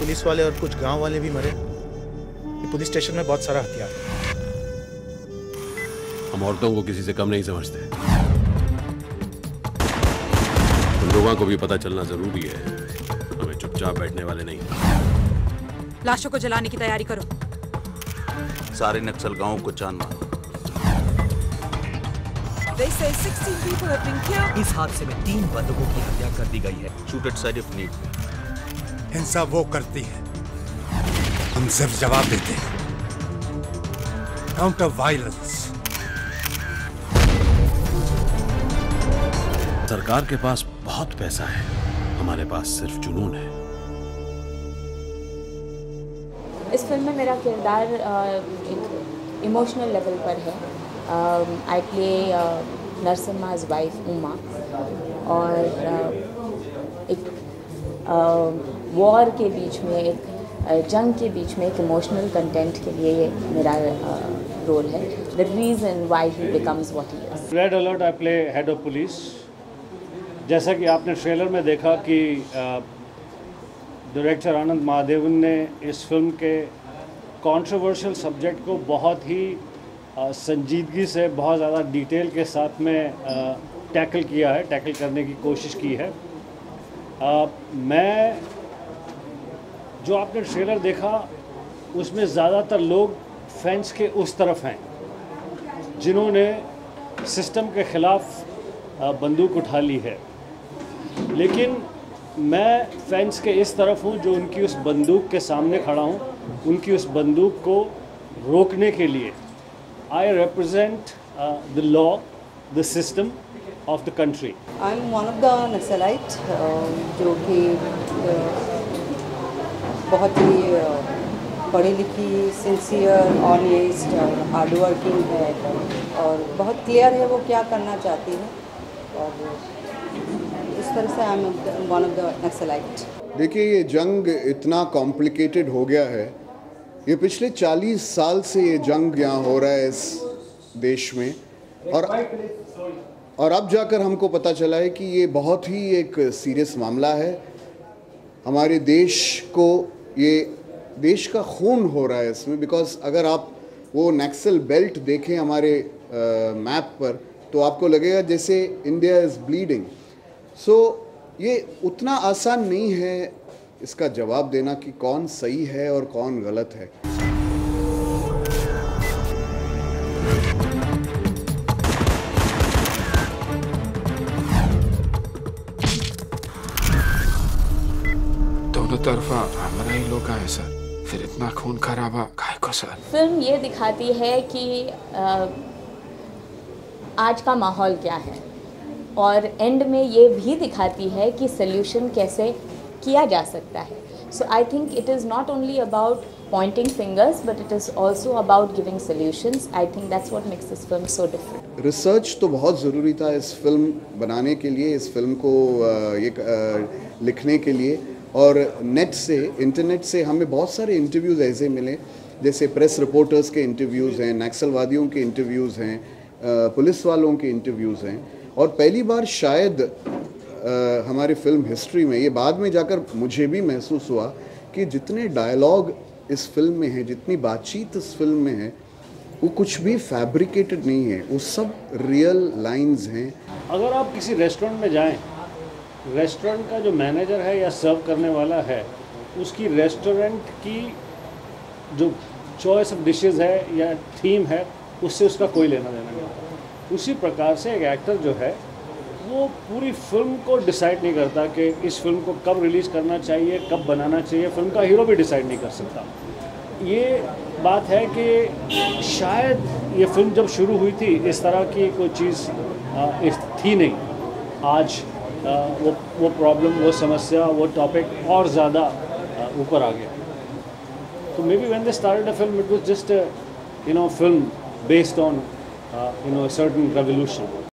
Police वाले और कुछ गांव वाले भी मरे। ये पुलिस स्टेशन में बहुत सारा हथियार। हम औरतों को किसी से कम नहीं समझते। उन लोगों को भी पता चलना जरूरी है, हमें चुपचाप बैठने वाले नहीं। लाशों को जलाने की तैयारी करो। सारे नक्सल गांवों को जान मारो। They say 16 people have been killed. इस हादसे में 3 बंदूकों की हत्या कर दी गई है। Shoot at side if need. हिंसा वो करती है, हम सिर्फ जवाब देते हैं। Counter violence. सरकार के पास बहुत पैसा है, हमारे पास सिर्फ जुनून है। इस फिल्म में मेरा किरदार एक इमोशनल लेवल पर है। आई प्ले नरसिम्हा's वाइफ उमा, और एक वॉर के बीच में, एक जंग के बीच में एक इमोशनल कंटेंट के लिए ये मेरा रोल है। The reason why he becomes what he is. Red alert I play head of police. जैसा कि आपने ट्रेलर में देखा कि डायरेक्टर आनंद महादेवन ने इस फिल्म के कंट्रोवर्शियल सब्जेक्ट को बहुत ही संजीदगी से, बहुत ज़्यादा डिटेल के साथ में टैकल किया है, टैकल करने की कोशिश की है। मैं जो आपने ट्रेलर देखा उसमें ज़्यादातर लोग फेंस के उस तरफ हैं जिन्होंने सिस्टम के ख़िलाफ़ बंदूक उठा ली है, लेकिन मैं फेंस के इस तरफ हूँ जो उनकी उस बंदूक के सामने खड़ा हूँ, उनकी उस बंदूक को रोकने के लिए। I represent the law, the system of the country. I'm one of the Naxalite, जो कि बहुत ही पढ़ी लिखी, सिंसियर, ऑनेस्ट, हार्ड वर्किंग है, और बहुत क्लियर है वो क्या करना चाहती है, और इस तरह से I'm one of the Naxalite. देखिए, ये जंग इतना कॉम्प्लिकेटेड हो गया है। ये पिछले 40 साल से ये जंग यहाँ हो रहा है इस देश में, और अब जाकर हमको पता चला है कि ये बहुत ही एक सीरियस मामला है। हमारे देश को, ये देश का खून हो रहा है इसमें। बिकॉज अगर आप वो नक्सल बेल्ट देखें हमारे मैप पर, तो आपको लगेगा जैसे इंडिया इज़ ब्लीडिंग। सो ये उतना आसान नहीं है इसका जवाब देना कि कौन सही है और कौन गलत है। दोनों तरफा हमारा ही लोग आए सर, फिर इतना खून खराबा काहे को सर? फिल्म ये दिखाती है कि आज का माहौल क्या है, और एंड में ये भी दिखाती है कि सल्यूशन कैसे किया जा सकता है। So I think it is not only about pointing fingers, but it is also about giving solutions. I think that's what makes this film so different. Research तो बहुत ज़रूरी था इस फिल्म बनाने के लिए, इस फिल्म को लिखने के लिए, और नेट से, इंटरनेट से हमें बहुत सारे इंटरव्यूज़ ऐसे मिले, जैसे प्रेस रिपोर्टर्स के इंटरव्यूज़ हैं, नक्सलवादियों के इंटरव्यूज़ हैं, पुलिस वालों के इंटरव्यूज़ हैं, और पहली बार शायद हमारी फिल्म हिस्ट्री में, ये बाद में जाकर मुझे भी महसूस हुआ कि जितने डायलॉग इस फिल्म में है, जितनी बातचीत इस फिल्म में है, वो कुछ भी फैब्रिकेटेड नहीं है, वो सब रियल लाइंस हैं। अगर आप किसी रेस्टोरेंट में जाएं, रेस्टोरेंट का जो मैनेजर है या सर्व करने वाला है, उसकी रेस्टोरेंट की जो चॉइस ऑफ डिशेस है या थीम है, उससे उसका कोई लेना देना नहीं होता। उसी प्रकार से एक एक्टर जो है वो पूरी फिल्म को डिसाइड नहीं करता कि इस फिल्म को कब रिलीज़ करना चाहिए, कब बनाना चाहिए। फिल्म का हीरो भी डिसाइड नहीं कर सकता। ये बात है कि शायद ये फिल्म जब शुरू हुई थी इस तरह की कोई चीज़ थी नहीं। आज वो प्रॉब्लम, वो समस्या, वो टॉपिक और ज़्यादा ऊपर आ गया। तो may be when they started a film, it was just film based on a certain revolution.